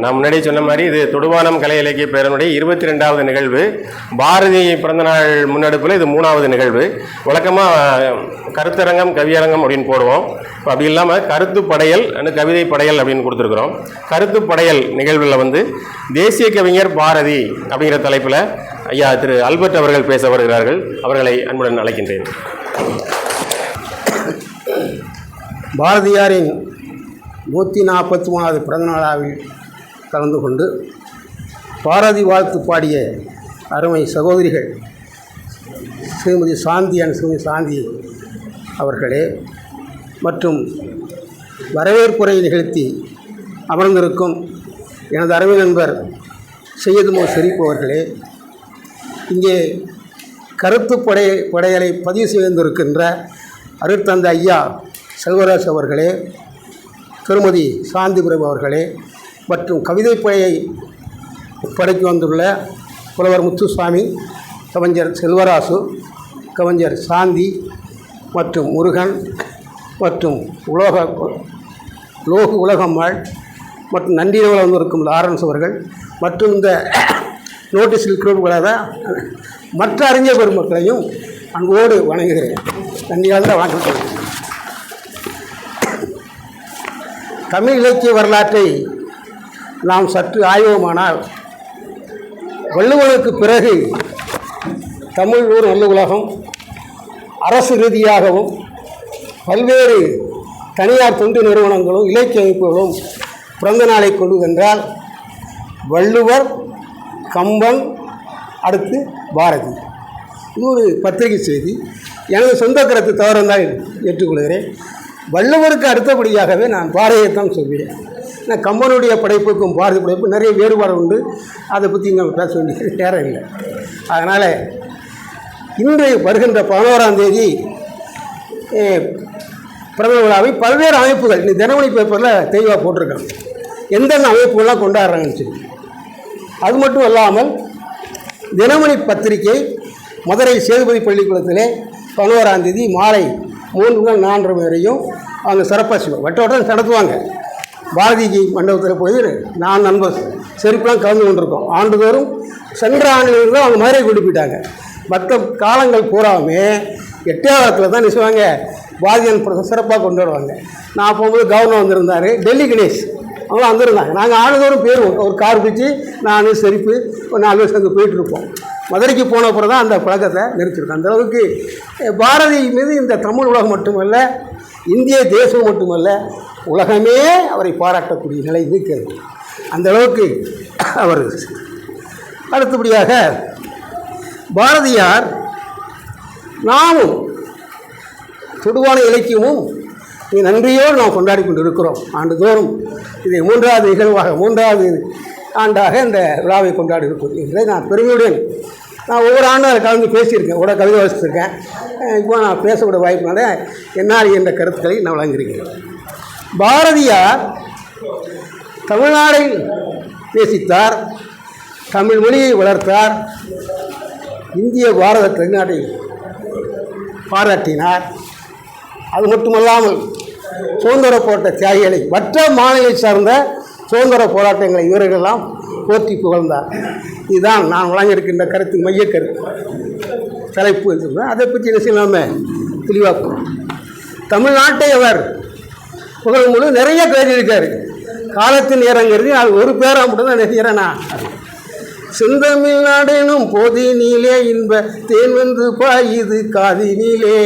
நான் முன்னாடியே சொன்ன மாதிரி இது தொடுவானம் கலை இலக்கிய பேரனுடைய 22வது நிகழ்வு. பாரதி பிறந்தநாள் முன்னெடுப்பில் இது 3வது நிகழ்வு. வழக்கமாக கருத்தரங்கம் கவியரங்கம் அப்படின்னு போடுவோம். அப்படி இல்லாமல் கருத்து படையல் கவிதை படையல் அப்படின்னு கொடுத்துருக்குறோம். கருத்து படையல் நிகழ்வில் தேசிய கவிஞர் பாரதி அப்படிங்கிற தலைப்பில் ஐயா திரு அல்பர்ட் அவர்கள் பேச வருகிறார்கள். அவர்களை அன்புடன் அழைக்கின்றேன். பாரதியாரின் 143வது பிறந்தநாளாவில் கலந்து கொண்டு பாரதி வாழ்த்து பாடிய அருமை சகோதரிகள் ஸ்ரீமதி சாந்தி அவர்களே மற்றும் வரவேற்புரை நிகழ்த்தி அமர்ந்திருக்கும் எனது அருமை நண்பர் சையது மோ ஷெரீப் அவர்களே, இங்கே கருத்து படையலை பதிவு செய்திருக்கின்ற அருட்தந்தை ஐயா செல்வராஜ் அவர்களே, திருமதி சாந்தி பிரபு அவர்களே மற்றும் கவிதை படையை படைக்க வந்துள்ள புலவர் முத்துசாமி, கவிஞர் செல்வராசு, கவிஞர் சாந்தி மற்றும் முருகன் மற்றும் உலகம்மாள் மற்றும் நன்றியில் வந்திருக்கும் லாரன்ஸ் அவர்கள் மற்றும் இந்த நோட்டீஸில் குறிப்பிடாத மற்ற அறிஞர் பெருமக்களையும் அன்போடு வணங்குகிறேன். நன்றியால் வணக்கம். தமிழ் இலக்கிய வரலாற்றை நாம் சற்று ஆய்வோமானால், வள்ளுவனுக்கு பிறகு தமிழ் ஊர் நல்ல உலகம் அரசு ரீதியாகவும் பல்வேறு தனியார் தொண்டு நிறுவனங்களும் இலக்கிய அமைப்புகளும் பிறந்த நாளை கொள்வதென்றால் வள்ளுவர், கம்பன், அடுத்து பாரதி. இது ஒரு பத்திரிகை செய்தி. எனது சொந்த கருத்து தவறுந்தால் ஏற்றுக்கொள்கிறேன். வள்ளுவருக்கு அடுத்தபடியாகவே நான் பாரதியைத்தான் சொல்கிறேன். ஏன்னா கம்பனுடைய படைப்புக்கும் பாரதி படைப்புக்கும் நிறைய வேறுபாடு உண்டு. அதை பற்றி இங்கே பேச வேண்டிய நேரம் இல்லை. அதனால் இன்று வருகின்ற 11ஆம் தேதி பிறந்த விழாவை பல்வேறு அமைப்புகள் இந்த தினமணி பேப்பரில் தெளிவாக போட்டிருக்காங்க எந்தெந்த அமைப்புகள்லாம் கொண்டாடுறாங்கன்னு சொல்லி. அது மட்டும் இல்லாமல் தினமணி பத்திரிகை மதுரை சேதுபதி பள்ளிக்கூடத்திலே 11ஆம் தேதி மாலை 3 முதல் 4 வரையும் அவங்க சிறப்பாக செய்வோம். வட்டம் நடத்துவாங்க. பாரதிஜி மண்டபத்தில் போய் நான் நண்பர் செருப்பெலாம் கலந்து கொண்டிருக்கோம். ஆண்டுதோறும் சென்ற ஆண்டுகளில் அவங்க மதுரை கொண்டு போயிட்டாங்க. மற்ற காலங்கள் பூராமே 8ஆவது தான் நினைச்சுவாங்க பாரதியார் சிறப்பாக கொண்டாடுவாங்க. நான் போகும்போது கவர்னர் வந்திருந்தார், டெல்லி கணேஷ் அவங்களாம் வந்திருந்தாங்க. நாங்கள் ஆண்டுதோறும் போயிடுவோம். ஒரு கார் பிடிச்சி நான் செருப்பு ஒரு 4 பேர் சேர்ந்து போயிட்டுருப்போம். மதுரைக்கு போன அப்புறம் தான் அந்த பழக்கத்தை நிறுத்திருக்கோம். அந்தளவுக்கு பாரதி மீது இந்த தமிழ் உலகம் மட்டுமல்ல, இந்திய தேசம் மட்டுமல்ல, உலகமே அவரை பாராட்டக்கூடிய நிலை இருக்கிறது. அந்தளவுக்கு அவர். அடுத்தபடியாக பாரதியார் நாமும் தொடுவான இலக்கியமும் நன்றியோடு நாம் கொண்டாடி கொண்டு இருக்கிறோம். ஆண்டுதோறும் இதை 3வது நிகழ்வாக 3வது ஆண்டாக இந்த விழாவை கொண்டாடி இருக்கும் என்பதை நான் பெருமையுடன் நான் ஒவ்வொரு ஆண்டும் அதை கலந்து பேசியிருக்கேன், கூட கவிதை வாசித்திருக்கேன். இப்போ நான் பேசக்கூடிய வாய்ப்புனால என்னால் என்ற கருத்துக்களை நான் வழங்கியிருக்கிறேன். பாரதியார் தமிழ்நாடை நேசித்தார், தமிழ் மொழியை வளர்த்தார், இந்திய பாரத திருநாட்டை பாராட்டினார். அது மட்டுமல்லாமல் சுதந்திர போராட்ட தியாகிகளை மற்ற மாநிலத்தை சார்ந்த சுதந்திர போராட்டங்களை இவர்களெல்லாம் போற்றி புகழ்ந்தார். இதுதான் நான் வழங்கியிருக்கின்ற கருத்து, மையக்கருத்து தலைப்பு என்று. அதை பற்றி என்ன செய்யலாமே தெளிவாக போகிறோம். தமிழ்நாட்டை அவர் புகழும்போது நிறைய பேர் இருக்கார். காலத்தின் நேரங்கிறது அது ஒரு பேராக மட்டும்தான் நினைக்கிறேன்னா. செந்தமிழ்நாடெனும் போதினிலே இன்ப தேன் வந்து பாயுது காதினிலே,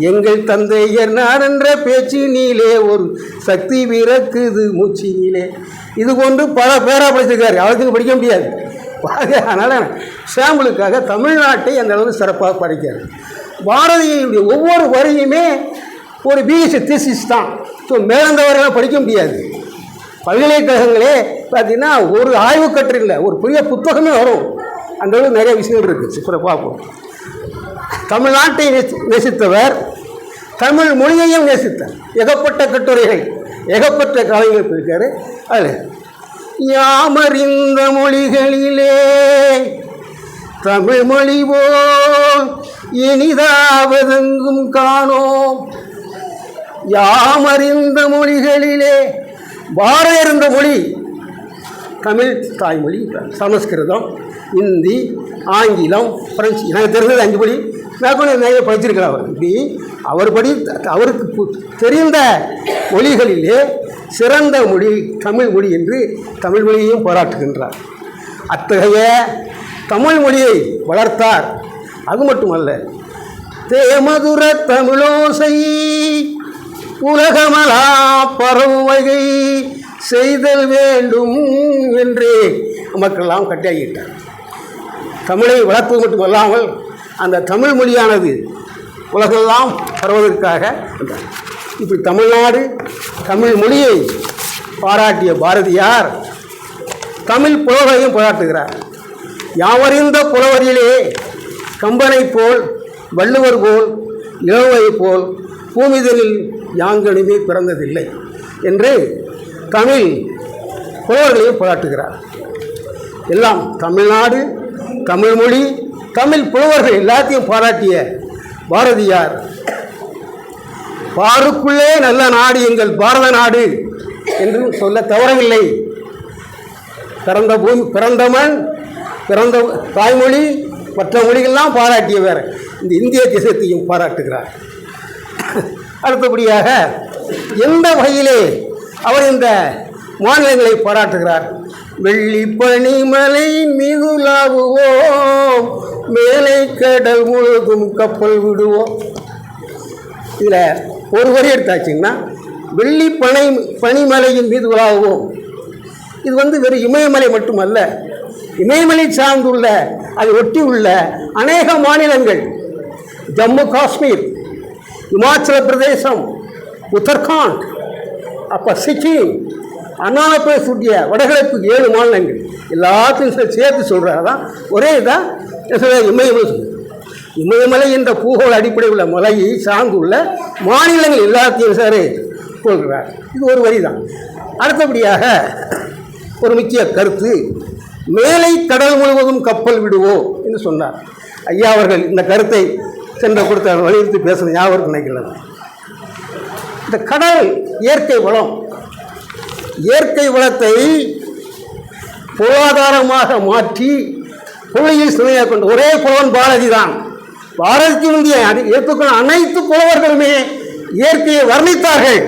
எங்கள் தந்தையர் நாரென்ற பேச்சினிலே ஒரு சக்தி பிறக்குது மூச்சினிலே. இது கொண்டு பல பேராக படிச்சிருக்காரு. அவருக்கு படிக்க முடியாது. அதனால் சாம்பிளுக்காக தமிழ்நாட்டை அந்த அளவுக்கு சிறப்பாக படிக்கிறார். பாரதியுடைய ஒவ்வொரு வரியுமே ஒரு பிஎஸ்சி தீசிஸ் தான். ஸோ மேலந்த வரையெல்லாம் படிக்க முடியாது. பல்கலைக்கழகங்களே பார்த்திங்கன்னா ஒரு ஆய்வு கட்டுரையில் ஒரு பெரிய புத்தகமே வரும். அந்த அளவுக்கு நிறைய விஷயங்கள் இருக்குது. சிறப்பாக பார்ப்போம். தமிழ்நாட்டை நேசித்தவர், தமிழ் மொழியையும் நேசித்தார். ஏகப்பட்ட கட்டுரைகள், ஏகப்பட்ட காலங்கள் இருக்காரு. அதில் யாமறிந்த மொழிகளிலே தமிழ் மொழி போல் இனிதாவதெங்கும் காணோம். யாமறிந்த மொழிகளிலே பாரதியார் இருந்த மொழி தமிழ் தாய்மொழி, சமஸ்கிருதம், இந்தி, ஆங்கிலம், பிரெஞ்சு, எனக்கு தெரிஞ்சது 5 மொழி. மேற்கொண்டு நிறைய படிச்சிருக்கிறார் அவர். இப்படி அவருக்கு தெரிந்த மொழிகளிலே சிறந்த மொழி தமிழ் மொழி என்று தமிழ் மொழியையும் பாராட்டுகின்றார். அத்தகைய தமிழ் மொழியை வளர்த்தார். அது மட்டுமல்ல, தேமதுர தமிழோசை உலகமலா பரவுவகை செய்தல் வேண்டும் என்று நமக்கெல்லாம் கட்டாயிட்டார். தமிழை வளர்ப்பது மட்டுமல்லாமல் அந்த தமிழ் மொழியானது உலகெல்லாம் பரவுவதற்காக என்றார். இப்படி தமிழ்நாடு தமிழ் மொழியை பாராட்டிய பாரதியார் தமிழ் புலவரையும் பாராட்டுகிறார். யாவறிந்த புலவரிலே கம்பனை போல், வள்ளுவர் போல், இளவை போல் பூமிதனில் யாங்கனுமே பிறந்ததில்லை என்று தமிழ் புலவர்களையும் பாராட்டுகிறார். எல்லாம் தமிழ்நாடு, தமிழ் மொழி, தமிழ் புலவர்கள் எல்லாத்தையும் பாராட்டிய பாரதியார் பாருக்குள்ளே நல்ல நாடு எங்கள் பாரத நாடு என்று சொல்ல தவறவில்லை. பிறந்த பூமி, பிறந்த மண், பிறந்த தாய்மொழி, மற்ற மொழிகள்லாம் பாராட்டியவர் இந்த இந்திய தேசத்தையும் பாராட்டுகிறார். அடுத்தபடியாக எந்த வகையிலே அவர் இந்த மாநிலங்களை பாராட்டுகிறார்? வெள்ளி பனிமலை மீதுலாவுவோம், மேலை கடல் முழுதும் கப்பல் விடுவோம். இதில் ஒரு வரி எடுத்தாச்சுங்கன்னா, வெள்ளி பனிமலையின் மீது உலாவுவோம். இது வெறும் இமயமலை மட்டுமல்ல, இமயமலை சார்ந்துள்ள அதை ஒட்டி உள்ள அநேக மாநிலங்கள், ஜம்மு காஷ்மீர், இமாச்சல பிரதேசம், உத்தரகாண்ட், அப்போ சிக்கிம், அருணாச்சல பிரதேச உடைய வடகிழக்கு 7 மாநிலங்கள் எல்லாத்தையும் சேர்த்து சொல்கிறாதான் ஒரே இதாக இமயமலை. இமயமலை என்ற பூகோள அடிப்படை உள்ள மலையை சார்ந்துள்ள மாநிலங்கள் எல்லாத்தையும் சார் சொல்கிறார். இது ஒரு வரி தான். அடுத்தபடியாக ஒரு முக்கிய கருத்து, மேலை கடல் முழுவதும் கப்பல் விடுவோம் என்று சொன்னார். ஐயா அவர்கள் இந்த கருத்தை சென்ற கொடுத்த வலியுறுத்தி பேசுகிற ஞாபகம் நினைக்கிறது. இந்த கடல் இயற்கை வளம், இயற்கை வளத்தை பொருளாதாரமாக மாற்றி புள்ளியில் சுமையாக கொண்ட ஒரே புலவன் பாரதி தான். பாரதிக்கு முந்தைய ஏற்றுக்கொண்ட அனைத்து புலவர்களுமே இயற்கையை வர்ணித்தார்கள்.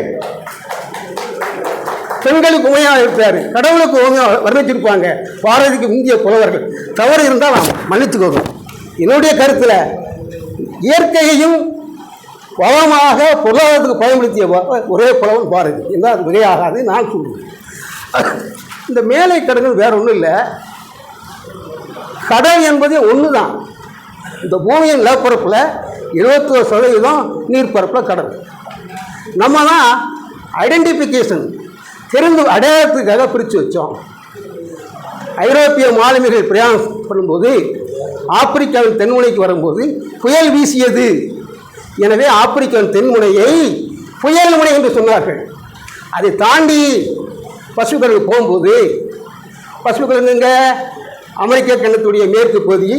பெண்களுக்கு உமையாக இருப்பார், கடவுளுக்கு உமையாக வர்ணித்திருப்பாங்க பாரதிக்கு முந்தைய புலவர்கள். தவறு இருந்தால் நாம் மன்னித்துக்கோங்க. என்னுடைய கருத்தில் இயற்கையையும் வளமாக பொருளாதாரத்துக்கு பயன்படுத்திய ஒரே புலவன் பாரதி என்றால் அது மிகையாகாது நான் சொல்லுவேன். இந்த மேலை கடல்கள் வேற ஒன்றும் இல்லை. கடல் என்பது ஒன்று தான். இந்த பூமியின் நிலப்பரப்பில் 71% நீர்ப்பரப்பில் கடல். நம்ம தான் ஐடென்டிஃபிகேஷன் தெரிந்து அடையாளத்துக்காக பிரித்து வச்சோம். ஐரோப்பிய மாலுமிகள் பிரயாணம் பண்ணும்போது ஆப்பிரிக்காவின் தென்முனைக்கு வரும்போது புயல் வீசியது, எனவே ஆப்பிரிக்காவின் தென்முனையை புயல் முனை என்று சொன்னார்கள். அதை தாண்டி பசிபிக் கடலுக்கு போகும்போது, பசிபிக் கடல் இங்கே அமெரிக்க கண்டத்துடைய மேற்கு பகுதி,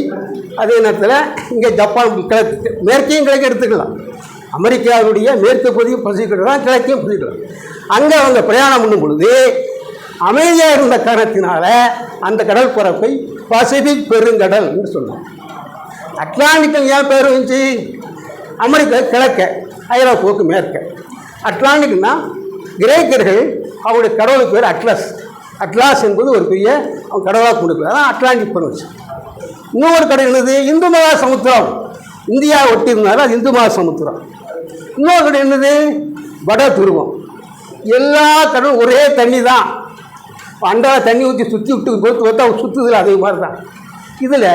அதே நேரத்தில் இங்கே ஜப்பான் கிழக்கு, மேற்கையும் கிழக்கு எடுத்துக்கலாம். அமெரிக்காவுடைய மேற்கு பகுதி பசிபிக் கடல் தான், கிழக்கையும் பசிபிக் கடல். அங்கே அவங்க பிரயாணம் பண்ணும் பொழுது அமைதியாக இருந்த காரணத்தினால அந்த கடல் பரப்பை பசிபிக் பெருங்கடல் என்று சொன்னாங்க. அட்லாண்டிக் ஏன் பேர் வந்துச்சு? அமெரிக்கா கிழக்க, ஐரோப்பாவுக்கு மேற்க. அட்லாண்டிக்னா கிரேக்கர்கள் அவருடைய கடவுளுக்கு பேர் அட்லஸ். அட்லாஸ் என்பது ஒரு பெரிய அவங்க கடவுளாக கொண்டு போய் அதான் அட்லாண்டிக் பண்ணுச்சு. இன்னொரு கடல் என்னது? இந்து மகா சமுத்திரம். இந்தியா ஒட்டி இருந்தாலும் அது இந்து மகா சமுத்திரம். இன்னொரு கடல் என்னது? வட துருவம். எல்லா கடலும் ஒரே தண்ணி தான். அன்றாட தண்ணி ஊற்றி சுற்றி விட்டு பொறுத்து பார்த்தா சுற்றுதல் அதே மாதிரி தான். இதில்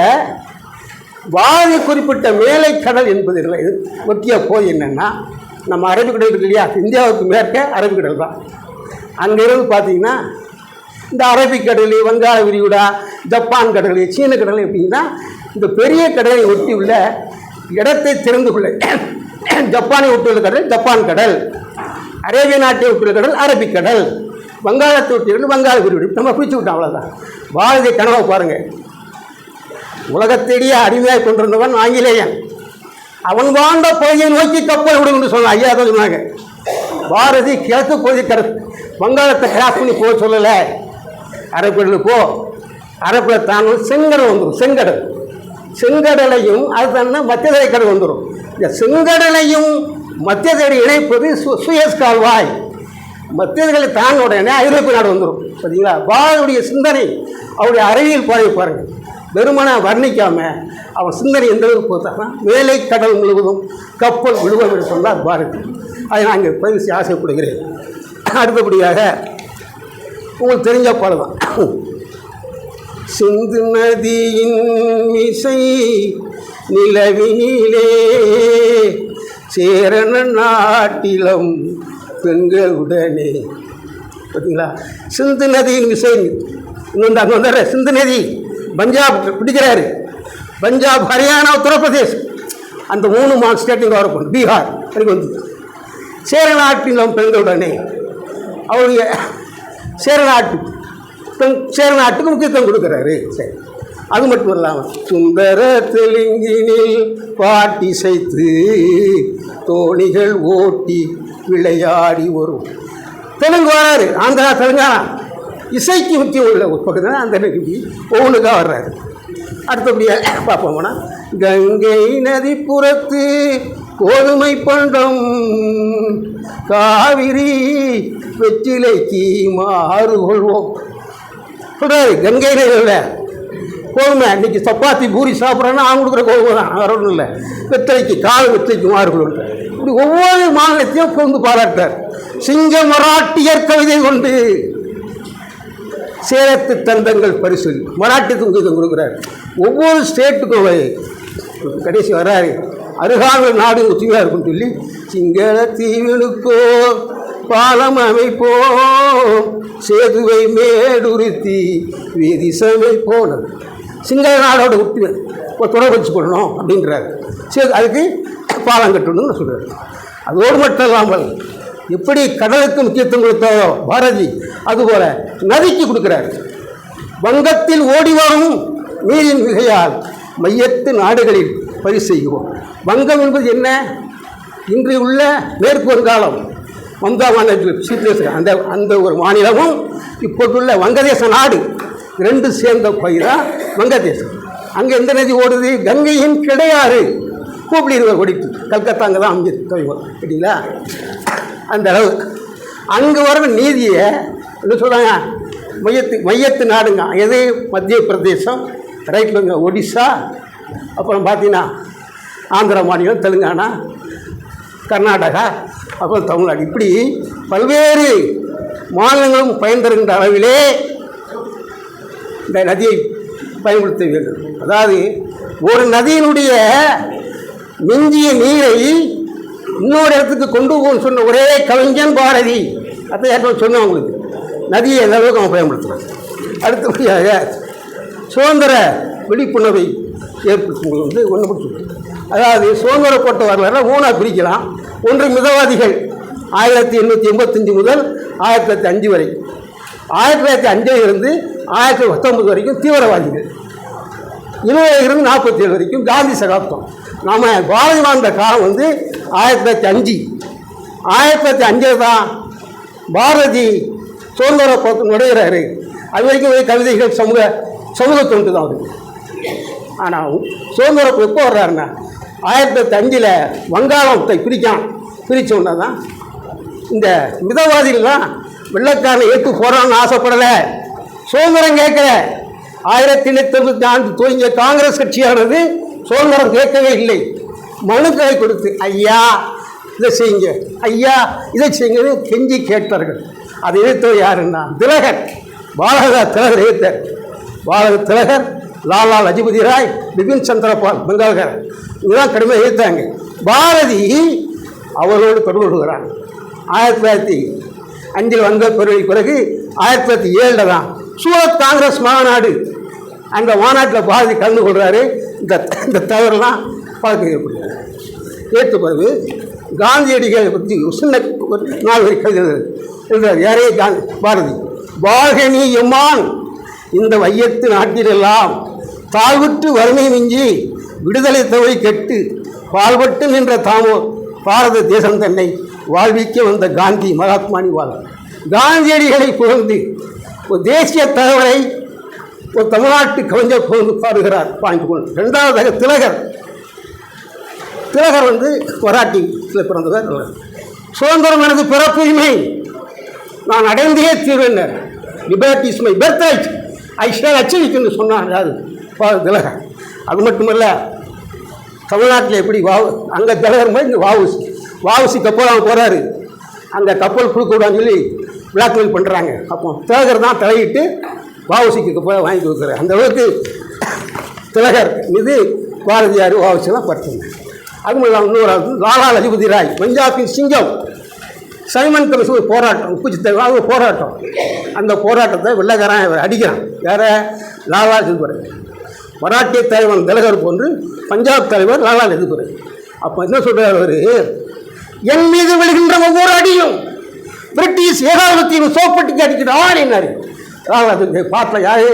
வாதி குறிப்பிட்ட மேலை கடல் என்பது இல்லை. இது முக்கிய போய் என்னென்னா, நம்ம அரபிக்கடல் இருக்கு இல்லையா, இந்தியாவுக்கு மேற்க அரபிக்கடல் தான். அங்கிருந்து பார்த்தீங்கன்னா இந்த அரபிக்கடல், வங்காள விரிகுடா, ஜப்பான் கடல், சீன கடல் எப்படின்னா இந்த பெரிய கடலை ஒட்டி உள்ள இடத்தை தெரிந்து கொள்ள ஜப்பானை ஒட்டியுள்ள கடல் ஜப்பான் கடல், அரேபிய நாட்டை ஒட்டியுள்ள கடல் அரபிக்கடல், வங்காளத்தை ஒட்டியுள்ள வங்காள விரிகுடா. நம்ம பிடிச்சி விட்டோம், அவ்வளோதான். பாரதிய கனவை பாருங்கள். உலகத்திலேயே அடிமையாக கொண்டிருந்தவன் ஆங்கிலேயன். அவன் வாழ்ந்த பகுதியை நோக்கி கப்பல் விடும் என்று சொன்னான். ஐயா தான் சொன்னாங்க. பாரதி கிழக்கு பகுதி வங்காளத்தை கிராஸ் பண்ணி போக சொல்லலை, அரபிக்கடல் போ, அரபில் தான் செங்கடல் வந்துடும். செங்கடலையும் அது தானே மத்திய தரைக்கடல் வந்துடும். இந்த செங்கடலையும் மத்திய தரை இணைப்பது சுயஸ் கால்வாய். மத்திய தரைகளை தாண்ட உடனே ஐரோப்பிய நாடு வந்துடும். பார்த்தீங்களா? பாரதியுடைய சிந்தனை, அவருடைய அறிவியல் பாதை பாருங்கள். வெறுமனை வர்ணிக்காமல் அவன் சிந்தனை எந்த அளவுக்கு போத்தான்னா, வேலை கடல் முழுவதும் கப்பல் விழுவம் என்று சொன்னார் பாரதி. அதை நான் இங்கே பதிவு செய்ய ஆசைப்படுகிறேன். அடுத்தபடியாக உங்களுக்கு தெரிஞ்ச பாடதான், சிந்து நதியின் இசை நிலவினிலே சேரண நாட்டிலம் பெண்களுடனே. பார்த்தீங்களா? சிந்து நதியின் இசை. இன்னொன்று அங்கே வந்தார், சிந்து நதி பஞ்சாப் பிடிக்கிறாரு. பஞ்சாப், ஹரியானா, உத்தரப்பிரதேஷ், அந்த 3 ஸ்டேட்டுங்க வரப்போம். பீகார் வரைக்கும் வந்து சேர நாட்டிலும் பெண்களுடனே அவருடைய சேர நாட்டுக்கு முக்கியத்துவம் கொடுக்குறாரு. சரி, அது மட்டும் இல்லாமல் சுந்தர தெலுங்கினில் பாட்டிசைத்து தோணிகள் ஓட்டி விளையாடி வரும். தெலுங்கு வராரு, ஆந்திரா, தெலுங்கானா, இசைக்கு முக்கியம் உள்ள பக்கத்தில் தான் அந்த ஒவ்வொன்றுக்காக வர்றாரு. அடுத்தபடியாக பார்ப்போம்னா, கங்கை நதி புறத்து கோதுமை பண்டம் காவிரி வெற்றிலைக்கு மாறு கொள்வோம் சொல்கிறாரு. கங்கை நதியில் கோதுமை, இன்றைக்கி சப்பாத்தி பூரி சாப்பிட்றோன்னா அவங்க கொடுக்குற கோதுமை தான், வேறு ஒன்றும் இல்லை. வெற்றிலைக்கு வெற்றிலைக்கு மாறு கொள்வோம். இப்படி ஒவ்வொரு மாநிலத்தையும் புகுந்து பாராட்டார். சிங்க மராட்டியர் கவிதை கொண்டு சேலத்து தந்தங்கள் பரிசு மராட்டியத்துக்கு முக்கியத்துவம் கொடுக்குறாரு. ஒவ்வொரு ஸ்டேட்டுக்கும் கடைசி வராரு. அருகாமல் நாடு உச்சியாக இருக்குன்னு சொல்லி, சிங்கள தீவினுக்கோ பாலம் அமைப்போம், சேதுவை மேடுருத்தி வீதி சமைப்போம். சிங்கள நாடோட விட்டு தொடர்பு வச்சு கொள்ளணும் அப்படின்றாரு. சரி, அதுக்கு பாலம் கட்டணும்னு சொல்கிறார். அதோடு மட்டும் இல்லாமல் எப்படி கடலுக்கு முக்கியத்துவம் கொடுத்தாரோ பாரதி, அதுபோல நதிக்கு கொடுக்கிறார். வங்கத்தில் ஓடி வரும் நீரின் மிகையால் மையத்து நாடுகளில் பரிசு செய்கிறோம். வங்கம் என்பது என்ன? இன்று உள்ள மேற்கு வங்காளம், மம்தா பானர்ஜி அந்த ஒரு மாநிலமும் இப்போதுள்ள வங்கதேச நாடு, 2 சேர்ந்த பகுதிதான் வங்கதேசம். அங்கே எந்த நதி ஓடுது? கங்கையின் கிடையாறு கூப்பிடி இருவர் ஓடிட்டு கல்கத்தாங்க தான் அங்கே தொய்வோம். சரிங்களா? அந்த அளவு அங்கே வர நீதியை என்ன சொல்கிறாங்க? மையத்து நாடுங்க. எது? மத்திய பிரதேசம், ரைட்டில் ஒடிசா, அப்புறம் பார்த்தீங்கன்னா ஆந்திரா மாநிலம், தெலுங்கானா, கர்நாடகா, அப்புறம் தமிழ்நாடு, இப்படி பல்வேறு மாநிலங்களும் பயன் தருகின்ற அளவிலே இந்த நதியை பயன்படுத்த வேண்டும். அதாவது ஒரு நதியினுடைய மிஞ்சிய நீரை இன்னொரு இடத்துக்கு கொண்டு போகணும்னு சொன்ன ஒரே கவிஞன் பாரதி. அதை ஏற்கனவே சொன்னேன் உங்களுக்கு. நதியை எந்த அளவுக்கு அவன் பயன்படுத்துகிறான். அடுத்தபடியாக சுதந்திர விழிப்புணர்வை ஏற்படுத்தும் ஒன்று முடிச்சு. அதாவது சுதந்திர போட்ட வரலாறு 3ஆக பிரிக்கலாம். ஒன்று மிதவாதிகள் 1885 முதல் 1905 வரை, 1905 இருந்து 1919 வரைக்கும் தீவிரவாதிகள், 20 இருந்து 47 வரைக்கும் காந்தி சகாப்தம். நாம் பாரதி வாழ்ந்த காலம் 1905. 1905 தான் பாரதி சுதந்திர போக்கு நுழைகிறாரு. அது வரைக்கும் கவிதைகள் சமூக தொண்டு தான் அவருக்கு. ஆனால் சுதந்திர எப்போ வர்றாருன்னா 1905 வங்காளத்தை பிரித்தோன்னா தான் இந்த மிதவாதிகள்லாம் வெள்ளைக்காரனை ஏற்று போகிறான்னு ஆசைப்படலை, சுதந்திரம் கேட்கல. 1994 துவங்கிய காங்கிரஸ் கட்சியானது சுதந்திரம் கேட்கவே இல்லை. மனுக்களை கொடுத்து ஐயா இதை செய்யுங்க, ஐயா இதை செய்யுங்க கெஞ்சி கேட்டார்கள். அதை எதிர்த்தவர் யாருன்னா திலகர், பாலகங்காதர திலகர் எதிர்த்தார். பாலகங்காதர திலகர், லாலா லஜபதி ராய், பிபின் சந்திரபால் பெங்கால்கர், இதெல்லாம் கடுமையாக எதிர்த்தாங்க. பாரதி அவர்களோடு தொடர்பு கொள்கிறார். 1905 வந்த பிறகு 1907 தான் சூரத் காங்கிரஸ் மாநாடு. அந்த மாநாட்டில் பாரதி கலந்து கொள்கிறாரு. இந்த தவறுலாம் பழக்கம் ஏற்படுகிறது. ஏற்ற பிறகு காந்தியடிகளை பற்றி சின்ன 4 வரி கவிதை எழுதுறார். யாரே பாரதி. வாழ்கனி எம்மான் இந்த வையத்து நாட்டிலெல்லாம் தாழ்வுற்று வறுமை மிஞ்சி விடுதலை தவறி கெட்டு பால்பட்டு நின்ற தாமோ பாரத தேசம் தன்னை வாழ்விக்க வந்த காந்தி மகாத்மானி வாழ். காந்தியடிகளை புகழ்ந்து ஒரு தேசிய தலைவரை ஒரு தமிழ்நாட்டு கவிஞர் புகழ்ந்து பாடுகிறார் பாயிண்ட் ஒன். ரெண்டாவதாக திலகர் வந்து மராட்டியில் பிறந்தவர். சுதந்திரம் எனது பிறப்புரிமை, நான் அடைந்தே தீர்வேன், liberty is my birthright, I shall achieve என்று சொன்னார் யார்? திலகர். அது மட்டுமல்ல, தமிழ்நாட்டில் எப்படி அங்கே திலகர் மாதிரி இங்கே வாவுசி கப்பல் அவங்க போகிறாரு, அந்த கப்பல் கொடுக்கூடாதுன்னு சொல்லி பிளாக்மெயில் பண்ணுறாங்க. அப்போ திலகர் தான் தலையிட்டு வாவுசிக்கு கப்பலை வாங்கி கொடுக்குறாரு. அந்த அளவுக்கு திலகர் மீது பாரதியார் வாவுசிலாம் படுத்துங்க. அது மட்டும் இன்னொரு லாலா லஜபதி ராய், பஞ்சாபின் சிங்கம், சைமன் கமிஷன் போராட்டம், உப்புச்சி தலைவாக போராட்டம். அந்த போராட்டத்தை வெள்ளைக்காரன் அடிக்கிறான். வேற லாலா லஜபதி ராய், மராட்டிய தலைவன் திலகர் போன்று பஞ்சாப் தலைவர் லாலா லஜபதி ராய். அப்போ என்ன சொல்கிறார் அவர்? என் மீது விழுகின்ற ஒவ்வொரு அடியும் பிரிட்டிஷ் ஏகாதிபத்தியம் சோப்பட்டிக்கு அடிக்கிறான் என்னாரு. லாலா லஜபதி பாட்டில் யாரு?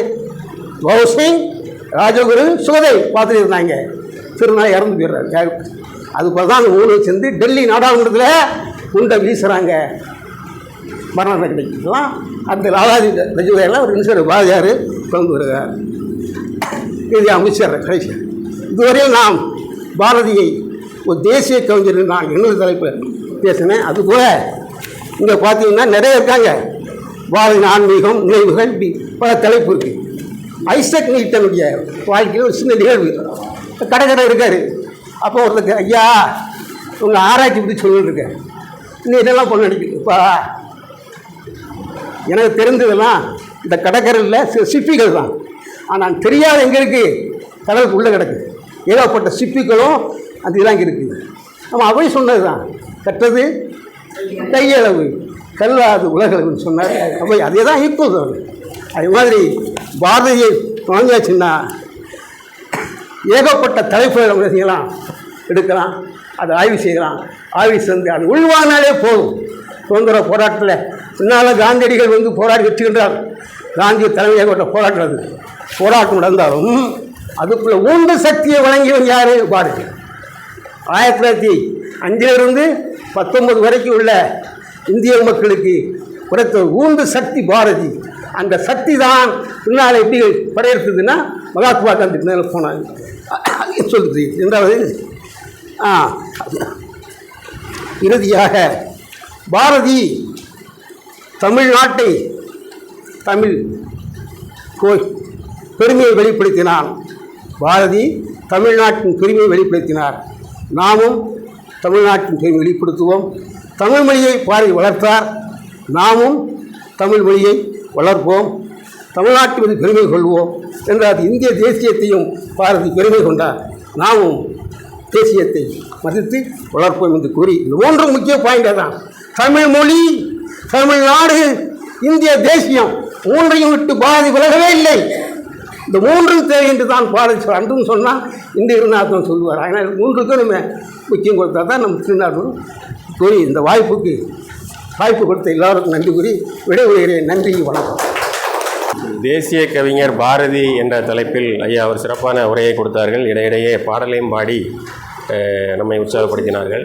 பகத் சிங், ராஜகுரு, சுகதேவ் பார்த்துட்டு இருந்தாங்க. திருநாள் இறந்து போயிடுறாரு. அதுக்கு தான் அந்த 3 சேர்ந்து டெல்லி நாடாளுமன்றத்தில் குண்டை வீசுகிறாங்க, மரண தண்டனைக்குலாம். அந்த லாலாஜி லஜபதியெல்லாம் ஒரு நிமிஷம் பாரதியார் பிறந்து வருகிறார். இது அமைச்சர் கடைசி. இதுவரையில் நாம் பாரதியை ஒரு தேசிய கவிஞர் நான் இன்னொரு தலைப்பில் பேசினேன். அதுபோல் இங்கே பார்த்தீங்கன்னா நிறைய இருக்காங்க. பாரதியின் ஆன்மீகம், நினைவுகள், இப்படி பல தலைப்பு இருக்குது. ஐசக் நியூட்டனுடைய வாழ்க்கையில் ஒரு சின்ன நிகழ்வு. கடை இருக்கார். அப்போ ஒருத்தருக்கு, ஐயா உங்கள் ஆராய்ச்சி பற்றி சொல்லிட்டு இருக்கேன், இன்னும் இதெல்லாம் பொண்ணு அடிக்குதுப்பா. எனக்கு தெரிஞ்சதெல்லாம் இந்த கடற்கரையில் சில சிப்பிகள் தான். ஆனால் தெரியாத எங்கே இருக்குது? கடலுக்கு உள்ளே கிடக்குது. ஏகப்பட்ட சிப்பிகளும் அது இதெல்லாம் இங்கே இருக்குது. நம்ம அவை சொன்னது தான், கற்றது கையளவு கல்லாது உலகளவுன்னு சொன்னார் அவை. அதே தான் ஈக்குவல் தான். அது மாதிரி பாரதியை வாங்கியாச்சுன்னா ஏகப்பட்ட தலைப்புகளை செய்யலாம், எடுக்கலாம், அதை ஆய்வு செய்யலாம். ஆய்வு செஞ்சு அது உள்வாங்கினாலே போதும். சுதந்திர போராட்டத்தில் பின்னால் காந்தியடிகள் வந்து போராடி வச்சுக்கின்றார். காந்தி தலைமையாக போராட்டம் நடந்தாலும் அதுக்குள்ள ஊண்டு சக்தியை வழங்கியவன் யார்? பாரதி. 1905 19 வரைக்கும் உள்ள இந்திய மக்களுக்கு குறைத்த ஊண்டு சக்தி பாரதி. அந்த சக்தி தான் பின்னால் எப்படி படையெடுத்ததுன்னா மகாத்மா காந்தி மேலே போனாங்க சொல்லுது. ரெண்டாவது இறுதியாக பாரதி தமிழ்நாட்டை பெருமையை வெளிப்படுத்தினார். பாரதி தமிழ்நாட்டின் பெருமையை வெளிப்படுத்தினார். நாமும் தமிழ்நாட்டின் பெருமையை வெளிப்படுத்துவோம். தமிழ் மொழியை பாரதி வளர்த்தார். நாமும் தமிழ் மொழியை வளர்ப்போம். தமிழ்நாட்டின் மீது பெருமை கொள்வோம் என்றால் இந்திய தேசியத்தையும் பாரதி பெருமை கொண்டார். நாமும் தேசியத்தை மதித்து வளர்ப்போம் என்று கூறி இந்த 3 முக்கிய பாயிண்டாக தான் தமிழ் மொழி, தமிழ்நாடு, இந்திய தேசியம் 3ஐயும் விட்டு பாரதி விலகவே இல்லை. இந்த 3ம் தேவை என்று தான் பாரதி அன்றும் சொன்னால் இன்று இருந்தாலும் சொல்லுவார். அதனால் 3க்கும் நம்ம முக்கியம் கொடுத்தா தான் நம்ம திருநாடும் கூறி இந்த வாய்ப்பு கொடுத்த எல்லாருக்கும் நன்றி கூறி விடைபெறுகிறேன். நன்றி, வணக்கம். தேசிய கவிஞர் பாரதி என்ற தலைப்பில் ஐயா ஒரு சிறப்பான உரையை கொடுத்தார்கள். இடையிடையே பாடலையும் பாடி நம்மை உற்சாகப்படுத்தினார்கள்.